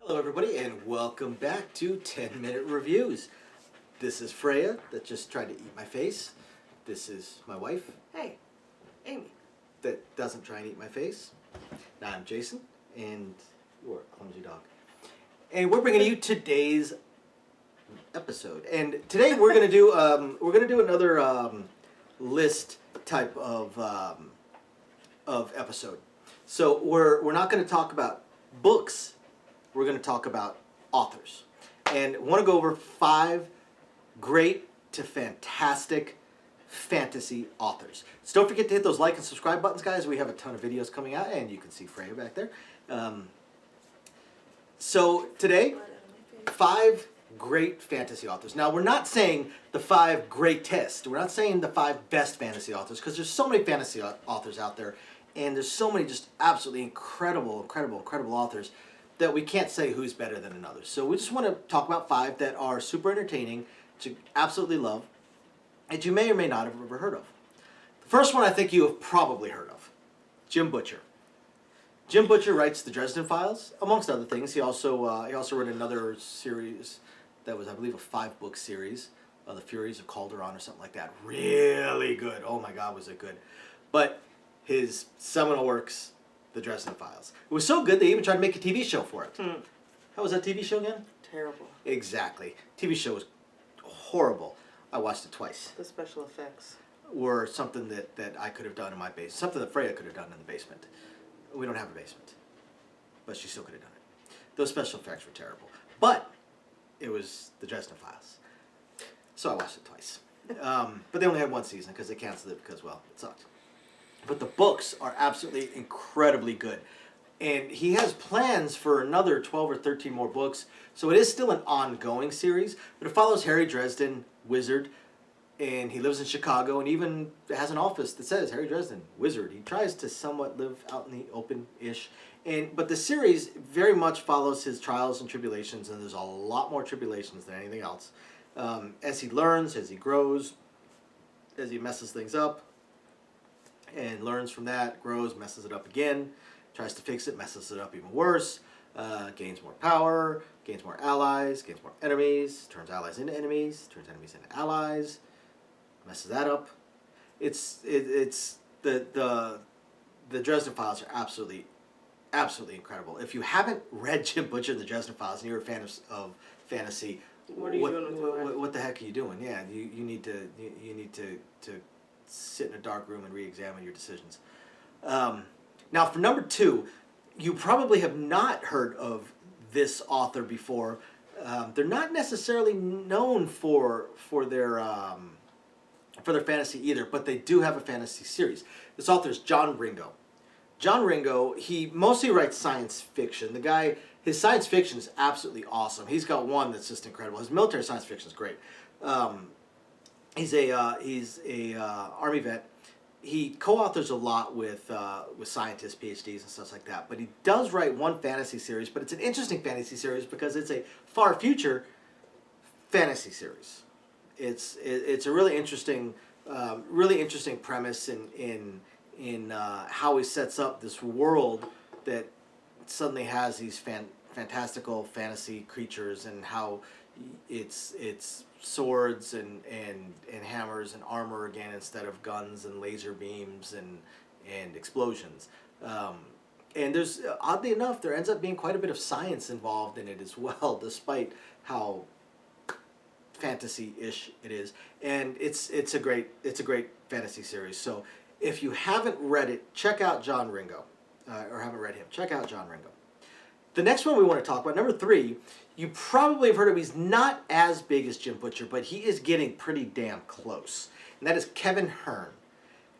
Hello everybody and welcome back to 10 Minute Reviews. This is Freya that just tried to eat my face. This is my wife. Hey, Amy. That doesn't try and eat my face. Now I'm Jason and you're a clumsy dog. And we're bringing you today's episode. And today we're gonna do another list type of episode. So we're not gonna talk about books. We're going to talk about authors. And I want to go over 5 great to fantastic fantasy authors. So don't forget to hit those like and subscribe buttons, guys. We have a ton of videos coming out, and you can see Freya back there. So today, 5 great fantasy authors. Now, we're not saying the 5 greatest. We're not saying the 5 best fantasy authors, because there's so many fantasy authors out there, and there's so many just absolutely incredible authors that we can't say who's better than another. So we just want to talk about 5 that are super entertaining, that you absolutely love, that you may or may not have ever heard of. The first one I think you have probably heard of, Jim Butcher. Jim Butcher writes the Dresden Files, amongst other things. He also wrote another series that was, I believe, a 5-book series, The Furies of Calderon or something like that. Really good. Oh my God, was it good. But his seminal works, the Dresden Files. It was so good they even tried to make a TV show for it. How was that TV show again? Terrible. Exactly. TV show was horrible. I watched it twice. The special effects were something that I could have done in my basement. Something that Freya could have done in the basement. We don't have a basement. But she still could have done it. Those special effects were terrible. But it was the Dresden Files. So I watched it twice. But they only had 1 season because they canceled it because, well, it sucked. But the books are absolutely incredibly good. And he has plans for another 12 or 13 more books. So it is still an ongoing series. But it follows Harry Dresden, wizard. And he lives in Chicago and even has an office that says Harry Dresden, wizard. He tries to somewhat live out in the open-ish. But the series very much follows his trials and tribulations. And there's a lot more tribulations than anything else. As he learns, as he grows, as he messes things up. And learns from that, grows, messes it up again, tries to fix it, messes it up even worse, gains more power, gains more allies, gains more enemies, turns allies into enemies, turns enemies into allies, messes that up. It's the Dresden Files are absolutely incredible. If you haven't read Jim Butcher and the Dresden Files and you're a fan of fantasy, what are you doing with your life? What the heck are you doing? Yeah, you need to sit in a dark room and re-examine your decisions. Now, for number 2, you probably have not heard of this author before. They're not necessarily known for their fantasy either, but they do have a fantasy series. This author is John Ringo. John Ringo, he mostly writes science fiction. The guy, his science fiction is absolutely awesome. He's got one that's just incredible. His military science fiction is great. He's a Army vet. He co-authors a lot with scientists, PhDs, and stuff like that. But he does write one fantasy series, but it's an interesting fantasy series because it's a far future fantasy series. It's a really interesting premise in how he sets up this world that suddenly has these fantastical fantasy creatures and how it's swords and hammers and armor again instead of guns and laser beams and explosions. And there's, oddly enough, there ends up being quite a bit of science involved in it as well, despite how fantasy-ish it is. And it's a great fantasy series. So if you haven't read it, check out John Ringo, or haven't read him, check out John Ringo. The next one we want to talk about, number 3, you probably have heard of him. He's not as big as Jim Butcher, but he is getting pretty damn close. And that is Kevin Hearn.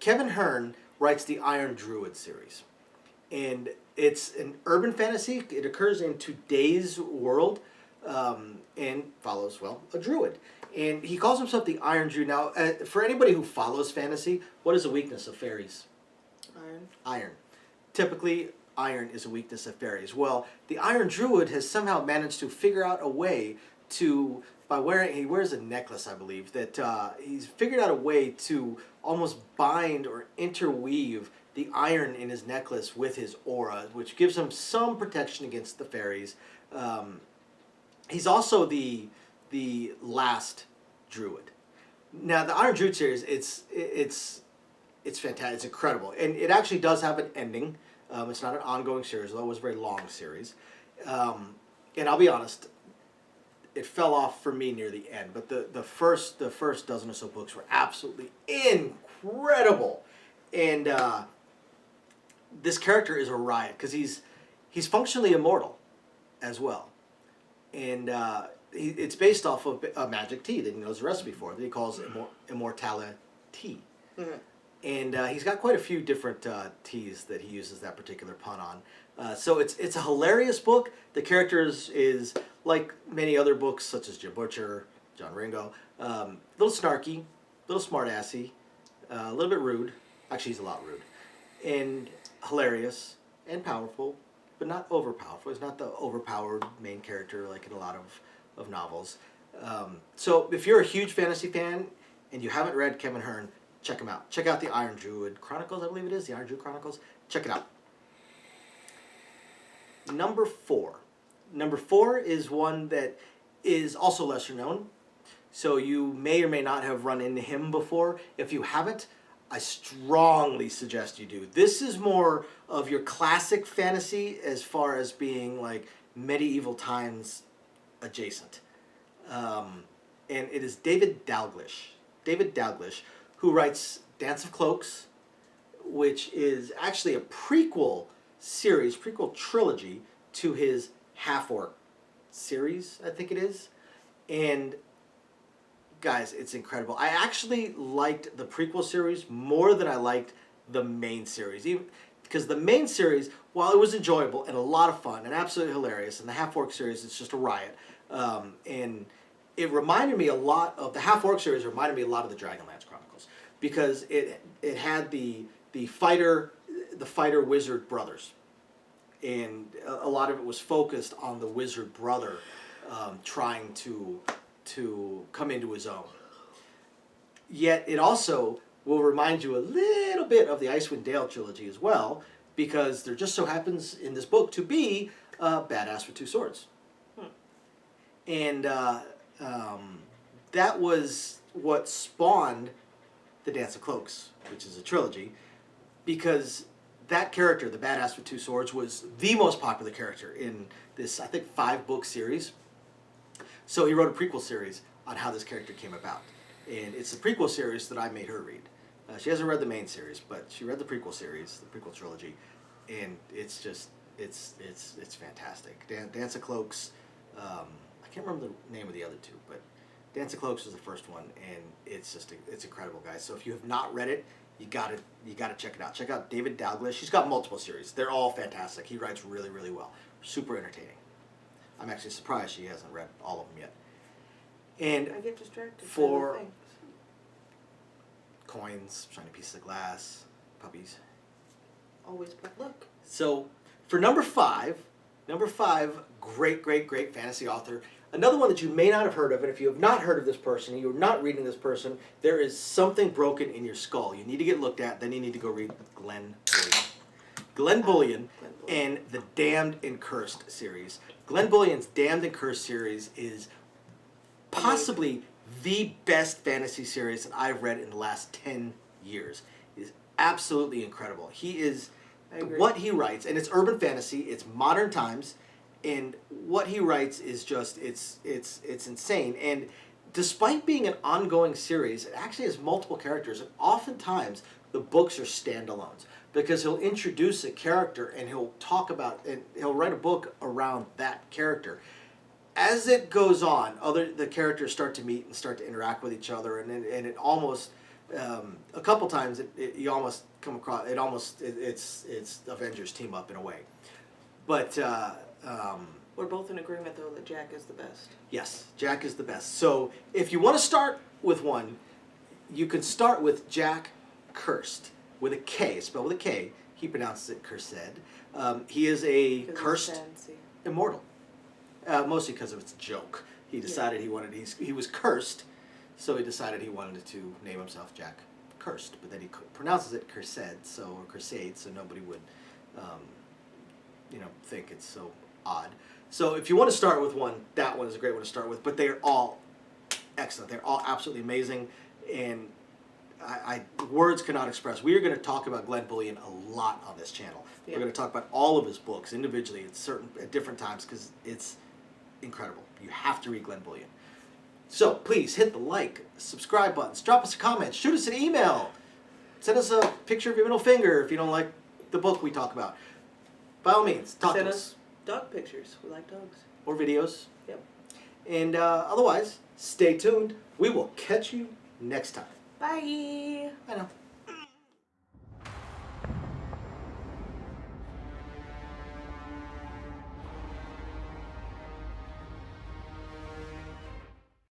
Kevin Hearn writes the Iron Druid series. And it's an urban fantasy. It occurs in today's world and follows, well, a druid. And he calls himself the Iron Druid. Now, for anybody who follows fantasy, what is the weakness of fairies? Iron. Iron. Typically, iron is a weakness of fairies. Well, the Iron Druid has somehow managed to figure out a way to, he wears a necklace, I believe, that he's figured out a way to almost bind or interweave the iron in his necklace with his aura, which gives him some protection against the fairies. He's also the last druid. Now, the Iron Druid series, it's fantastic. It's incredible, and it actually does have an ending. It's not an ongoing series, although it was a very long series. And I'll be honest, it fell off for me near the end. But the first dozen or so books were absolutely incredible, and this character is a riot because he's functionally immortal, as well, and it's based off of a magic tea that he knows the recipe for that he calls immortality. Mhm. And he's got quite a few different teas that he uses that particular pun on. So it's a hilarious book. The characters is like many other books, such as Jim Butcher, John Ringo, a little snarky, a little smart-assy, a little bit rude. Actually, he's a lot rude. And hilarious and powerful, but not overpowerful. He's not the overpowered main character like in a lot of novels. So if you're a huge fantasy fan and you haven't read Kevin Hearn, check him out. Check out the Iron Druid Chronicles, I believe it is, the Iron Druid Chronicles. Check it out. Number 4. Number 4 is one that is also lesser known. So you may or may not have run into him before. If you haven't, I strongly suggest you do. This is more of your classic fantasy as far as being like medieval times adjacent. And it is David Dalglish. David Dalglish, who writes Dance of Cloaks, which is actually a prequel trilogy to his Half-Orc series, I think it is. And guys, it's incredible. I actually liked the prequel series more than I liked the main series. Because the main series, while it was enjoyable and a lot of fun and absolutely hilarious, and the Half-Orc series is just a riot. And it reminded me a lot of, the Half-Orc series reminded me a lot of the Dragonlance Chronicles. Because it had the fighter wizard brothers. And a lot of it was focused on the wizard brother trying to come into his own. Yet it also will remind you a little bit of the Icewind Dale trilogy as well, because there just so happens in this book to be a badass with two swords. And that was what spawned the Dance of Cloaks, which is a trilogy, because that character, the badass with two swords, was the most popular character in this, I think, 5-book series. So he wrote a prequel series on how this character came about. And it's the prequel series that I made her read. She hasn't read the main series, but she read the prequel series, the prequel trilogy, and it's just, it's fantastic. Dance of Cloaks, I can't remember the name of the other two, but Dance of Cloaks was the first one, and it's incredible, guys. So if you have not read it, you gotta check it out. Check out David Dalglish. He's got multiple series. They're all fantastic. He writes really, really well. Super entertaining. I'm actually surprised she hasn't read all of them yet. And I get distracted. for coins, shiny pieces of glass, puppies. Always, but look. So for number 5, great fantasy author. Another one that you may not have heard of, and if you have not heard of this person, and you're not reading this person, there is something broken in your skull. You need to get looked at, then you need to go read Glenn Bullion. Glenn Bullion and the Damned and Cursed series. Glenn Bullion's Damned and Cursed series is possibly the best fantasy series that I've read in the last 10 years. It is absolutely incredible. He is, what he writes, and it's urban fantasy, it's modern times, and what he writes is just, it's insane. And despite being an ongoing series, it actually has multiple characters, and oftentimes the books are standalones, because he'll introduce a character and he'll talk about, and he'll write a book around that character. As it goes on, the characters start to meet and start to interact with each other, and it almost, a couple times you almost come across, it's Avengers team up in a way. But we're both in agreement, though, that Jack is the best. Yes, Jack is the best. So if you want to start with one, you can start with Jack Cursed, with a K, spelled with a K. He pronounces it Cursed. He is a cursed immortal. Mostly because of its joke. He decided he was cursed, so he decided he wanted to name himself Jack Cursed. But then he pronounces it Cursed, or Crusade, so nobody would, think it's so odd. So if you want to start with one, that one is a great one to start with. But they are all excellent. They're all absolutely amazing, and I words cannot express. We are going to talk about Glenn Bullion a lot on this channel. Yeah. We're going to talk about all of his books individually at different times because it's incredible. You have to read Glenn Bullion. So please hit the like, subscribe buttons, drop us a comment, shoot us an email, send us a picture of your middle finger if you don't like the book we talk about. By all means, talk Send to us us. dog pictures. We like dogs. Or videos. Yep. And otherwise, stay tuned. We will catch you next time. Bye. Bye now.